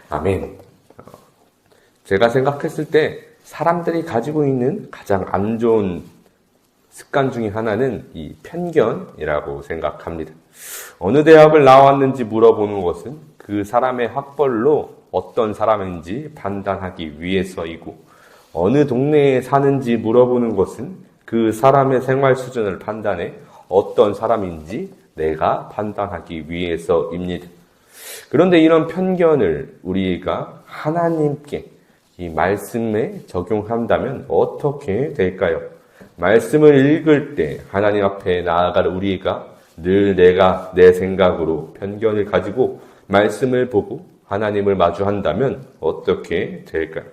아멘. 제가 생각했을 때 사람들이 가지고 있는 가장 안 좋은 습관 중에 하나는 이 편견이라고 생각합니다. 어느 대학을 나왔는지 물어보는 것은 그 사람의 학벌로 어떤 사람인지 판단하기 위해서이고, 어느 동네에 사는지 물어보는 것은 그 사람의 생활 수준을 판단해 어떤 사람인지 내가 판단하기 위해서입니다. 그런데 이런 편견을 우리가 하나님께 이 말씀에 적용한다면 어떻게 될까요? 말씀을 읽을 때 하나님 앞에 나아갈 우리가 늘 내가 내 생각으로 편견을 가지고 말씀을 보고 하나님을 마주한다면 어떻게 될까요?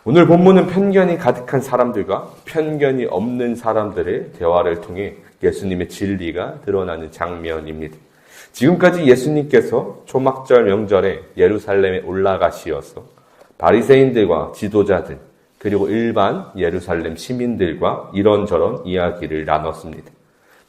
오늘 본문은 편견이 가득한 사람들과 편견이 없는 사람들의 대화를 통해 예수님의 진리가 드러나는 장면입니다. 지금까지 예수님께서 초막절 명절에 예루살렘에 올라가시어서 바리새인들과 지도자들 그리고 일반 예루살렘 시민들과 이런저런 이야기를 나눴습니다.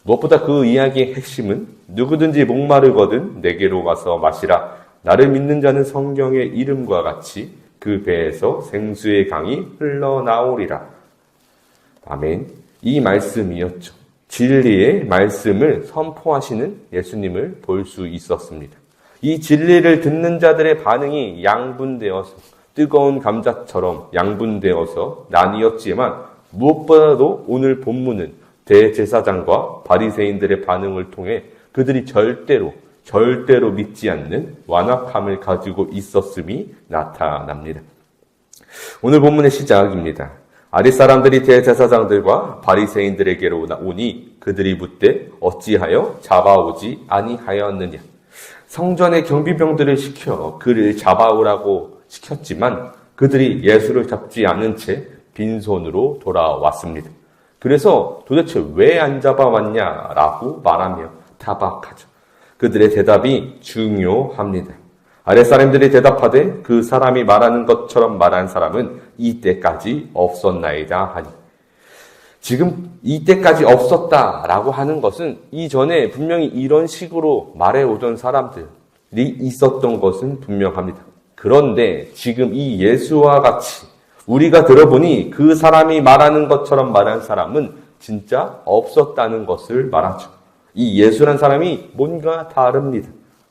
무엇보다 그 이야기의 핵심은 누구든지 목마르거든 내게로 와서 마시라. 나를 믿는 자는 성경의 이름과 같이 그 배에서 생수의 강이 흘러나오리라. 아멘. 이 말씀이었죠. 진리의 말씀을 선포하시는 예수님을 볼 수 있었습니다. 이 진리를 듣는 자들의 반응이 양분되어서 뜨거운 감자처럼 양분되어서 나뉘었지만 무엇보다도 오늘 본문은 대제사장과 바리새인들의 반응을 통해 그들이 절대로 믿지 않는 완악함을 가지고 있었음이 나타납니다. 오늘 본문의 시작입니다. 아랫사람들이 대제사장들과 바리새인들에게로 오니 그들이 묻되 어찌하여 잡아오지 아니하였느냐. 성전의 경비병들을 시켜 그를 잡아오라고 시켰지만 그들이 예수를 잡지 않은 채 빈손으로 돌아왔습니다. 그래서 도대체 왜 안 잡아왔냐라고 말하며 타박하죠. 그들의 대답이 중요합니다. 아랫사람들이 대답하되 그 사람이 말하는 것처럼 말한 사람은 이때까지 없었나이다 하니. 지금 이때까지 없었다라고 하는 것은 이전에 분명히 이런 식으로 말해오던 사람들이 있었던 것은 분명합니다. 그런데 지금 이 예수와 같이 우리가 들어보니 그 사람이 말하는 것처럼 말한 사람은 진짜 없었다는 것을 말하죠. 이 예수란 사람이 뭔가 다릅니다.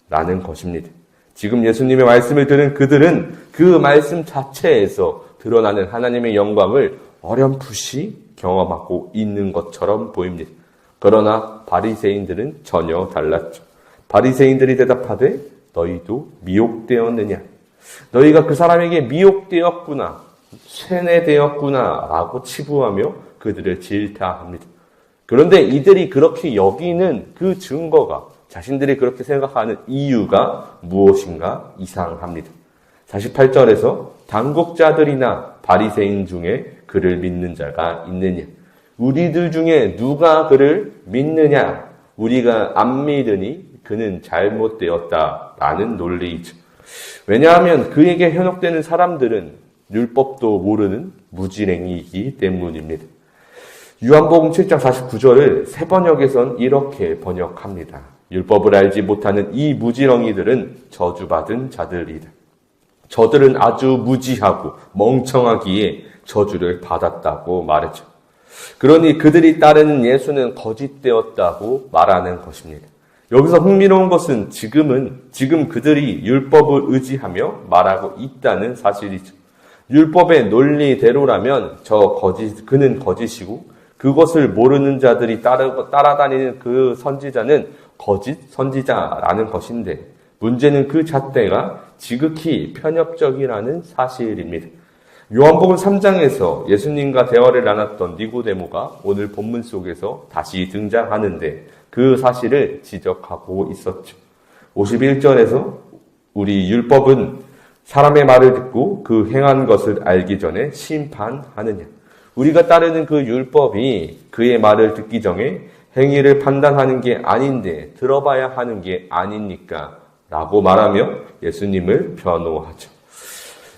라는 것입니다. 지금 예수님의 말씀을 들은 그들은 그 말씀 자체에서 드러나는 하나님의 영광을 어렴풋이 경험하고 있는 것처럼 보입니다. 그러나 바리새인들은 전혀 달랐죠. 바리새인들이 대답하되 너희도 미혹되었느냐? 너희가 그 사람에게 미혹되었구나, 세뇌되었구나 라고 치부하며 그들을 질타합니다. 그런데 이들이 그렇게 여기는 그 증거가, 자신들이 그렇게 생각하는 이유가 무엇인가 이상합니다. 48절에서 당국자들이나 바리새인 중에 그를 믿는 자가 있느냐? 우리들 중에 누가 그를 믿느냐? 우리가 안 믿으니 그는 잘못되었다라는 논리이죠. 왜냐하면 그에게 현혹되는 사람들은 율법도 모르는 무지랭이이기 때문입니다. 요한복음 7장 49절을 새 번역에선 이렇게 번역합니다. 율법을 알지 못하는 이 무지렁이들은 저주받은 자들이다. 저들은 아주 무지하고 멍청하기에 저주를 받았다고 말했죠. 그러니 그들이 따르는 예수는 거짓되었다고 말하는 것입니다. 여기서 흥미로운 것은 지금 그들이 율법을 의지하며 말하고 있다는 사실이죠. 율법의 논리대로라면 그는 거짓이고 그것을 모르는 자들이 따라다니는 그 선지자는 거짓 선지자라는 것인데, 문제는 그 잣대가 지극히 편협적이라는 사실입니다. 요한복음 3장에서 예수님과 대화를 나눴던 니고데모가 오늘 본문 속에서 다시 등장하는데 그 사실을 지적하고 있었죠. 51절에서 우리 율법은 사람의 말을 듣고 그 행한 것을 알기 전에 심판하느냐. 우리가 따르는 그 율법이 그의 말을 듣기 전에 행위를 판단하는 게 아닌데 들어봐야 하는 게 아닙니까? 라고 말하며 예수님을 변호하죠.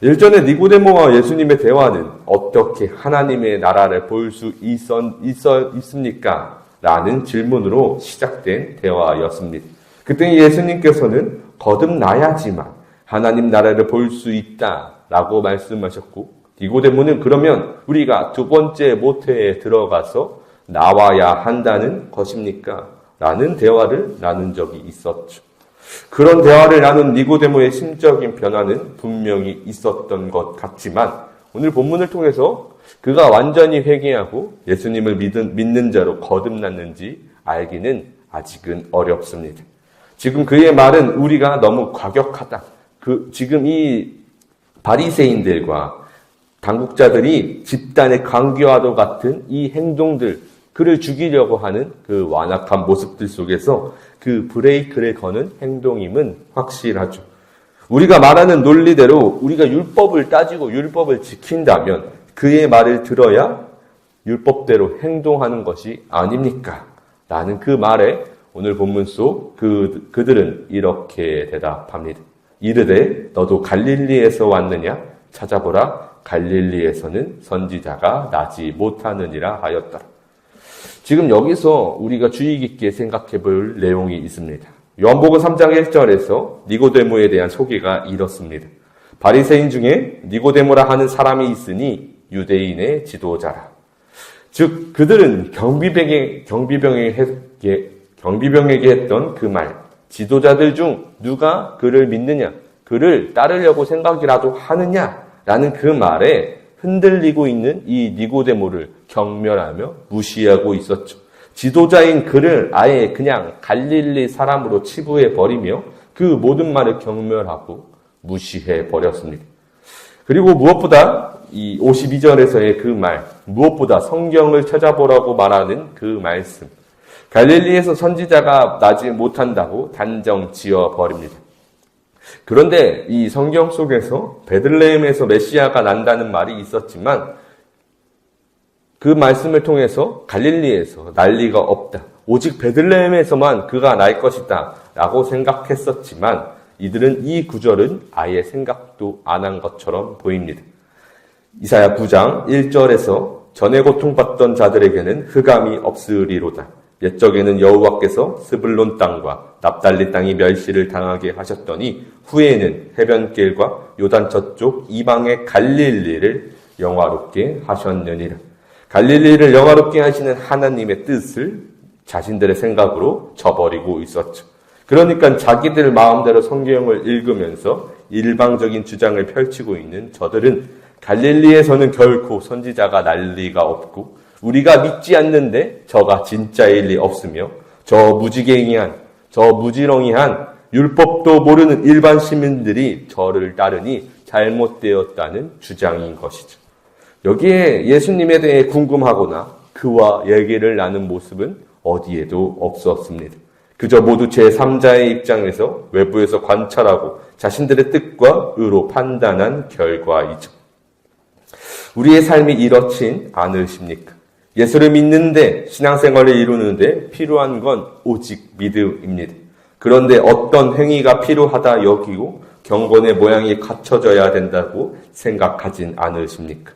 일전에 니고데모와 예수님의 대화는 어떻게 하나님의 나라를 볼 수 있습니까? 라는 질문으로 시작된 대화였습니다. 그때 예수님께서는 거듭나야지만 하나님 나라를 볼 수 있다라고 말씀하셨고, 니고데모는 그러면 우리가 두 번째 모태에 들어가서 나와야 한다는 것입니까? 라는 대화를 나눈 적이 있었죠. 그런 대화를 나눈 니고데모의 심적인 변화는 분명히 있었던 것 같지만 오늘 본문을 통해서 그가 완전히 회개하고 예수님을 믿는 자로 거듭났는지 알기는 아직은 어렵습니다. 지금 그의 말은 우리가 너무 과격하다. 지금 이 바리새인들과 당국자들이 집단의 강교와도 같은 이 행동들, 그를 죽이려고 하는 그 완악한 모습들 속에서 그 브레이크를 거는 행동임은 확실하죠. 우리가 말하는 논리대로 우리가 율법을 따지고 율법을 지킨다면 그의 말을 들어야 율법대로 행동하는 것이 아닙니까? 라는 그 말에 오늘 본문 속 그들은 이렇게 대답합니다. 이르되 너도 갈릴리에서 왔느냐? 찾아보라. 갈릴리에서는 선지자가 나지 못하느니라 하였더라. 지금 여기서 우리가 주의 깊게 생각해 볼 내용이 있습니다. 요한복음 3장 1절에서 니고데모에 대한 소개가 이렇습니다. 바리새인 중에 니고데모라 하는 사람이 있으니 유대인의 지도자라. 즉 그들은 경비병에게 했던 그 말, 지도자들 중 누가 그를 믿느냐, 그를 따르려고 생각이라도 하느냐라는 그 말에 흔들리고 있는 이 니고데모를 경멸하며 무시하고 있었죠. 지도자인 그를 아예 그냥 갈릴리 사람으로 치부해 버리며 그 모든 말을 경멸하고 무시해 버렸습니다. 그리고 무엇보다 이 52절에서의 그 말, 무엇보다 성경을 찾아보라고 말하는 그 말씀, 갈릴리에서 선지자가 나지 못한다고 단정 지어 버립니다. 그런데 이 성경 속에서 베들레헴에서 메시아가 난다는 말이 있었지만 그 말씀을 통해서 갈릴리에서 날 리가 없다. 오직 베들레헴에서만 그가 날 것이다. 라고 생각했었지만 이들은 이 구절은 아예 생각도 안 한 것처럼 보입니다. 이사야 9장 1절에서 전에 고통받던 자들에게는 흑암이 없으리로다. 옛적에는 여호와께서 스불론 땅과 납달리 땅이 멸시를 당하게 하셨더니 후에는 해변길과 요단 저쪽 이방의 갈릴리를 영화롭게 하셨느니라. 갈릴리를 영화롭게 하시는 하나님의 뜻을 자신들의 생각으로 저버리고 있었죠. 그러니까 자기들 마음대로 성경을 읽으면서 일방적인 주장을 펼치고 있는 저들은 갈릴리에서는 결코 선지자가 날 리가 없고 우리가 믿지 않는데 저가 진짜일 리 없으며 저 무지개이한, 저 무지렁이한 율법도 모르는 일반 시민들이 저를 따르니 잘못되었다는 주장인 것이죠. 여기에 예수님에 대해 궁금하거나 그와 얘기를 나눈 모습은 어디에도 없었습니다. 그저 모두 제3자의 입장에서 외부에서 관찰하고 자신들의 뜻과 의로 판단한 결과이죠. 우리의 삶이 이렇진 않으십니까? 예수를 믿는데 신앙생활을 이루는데 필요한 건 오직 믿음입니다. 그런데 어떤 행위가 필요하다 여기고 경건의 모양이 갖춰져야 된다고 생각하진 않으십니까?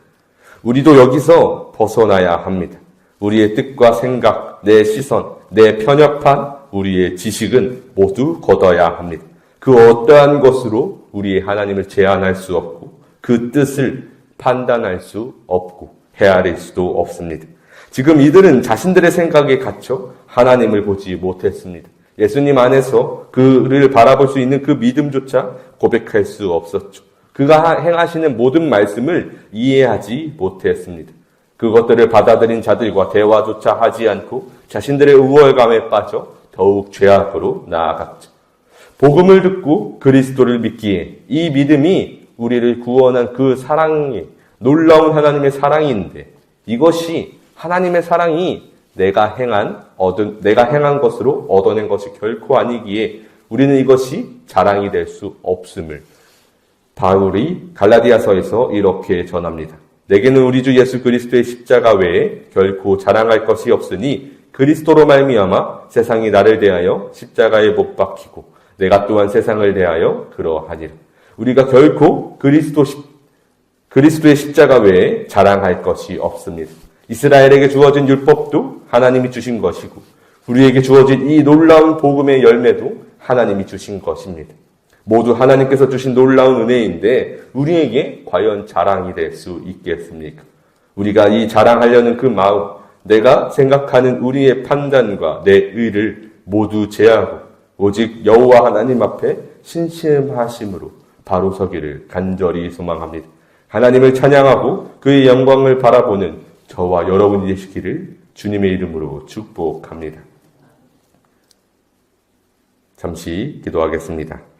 우리도 여기서 벗어나야 합니다. 우리의 뜻과 생각, 내 시선, 내 편협한 우리의 지식은 모두 걷어야 합니다. 그 어떠한 것으로 우리의 하나님을 제한할 수 없고 그 뜻을 판단할 수 없고 헤아릴 수도 없습니다. 지금 이들은 자신들의 생각에 갇혀 하나님을 보지 못했습니다. 예수님 안에서 그를 바라볼 수 있는 그 믿음조차 고백할 수 없었죠. 그가 행하시는 모든 말씀을 이해하지 못했습니다. 그것들을 받아들인 자들과 대화조차 하지 않고 자신들의 우월감에 빠져 더욱 죄악으로 나아갔죠. 복음을 듣고 그리스도를 믿기에 이 믿음이 우리를 구원한 그 사랑이 놀라운 하나님의 사랑인데 이것이 하나님의 사랑이 내가 행한 것으로 얻어낸 것이 결코 아니기에 우리는 이것이 자랑이 될 수 없음을 바울이 갈라디아서에서 이렇게 전합니다. 내게는 우리 주 예수 그리스도의 십자가 외에 결코 자랑할 것이 없으니 그리스도로 말미암아 세상이 나를 대하여 십자가에 못 박히고 내가 또한 세상을 대하여 그러하니라. 우리가 결코 그리스도의 십자가 외에 자랑할 것이 없습니다. 이스라엘에게 주어진 율법도 하나님이 주신 것이고 우리에게 주어진 이 놀라운 복음의 열매도 하나님이 주신 것입니다. 모두 하나님께서 주신 놀라운 은혜인데 우리에게 과연 자랑이 될 수 있겠습니까? 우리가 이 자랑하려는 그 마음, 내가 생각하는 우리의 판단과 내 의를 모두 제하고 오직 여호와 하나님 앞에 신심하심으로 바로 서기를 간절히 소망합니다. 하나님을 찬양하고 그의 영광을 바라보는 저와 여러분이 되시기를 주님의 이름으로 축복합니다. 잠시 기도하겠습니다.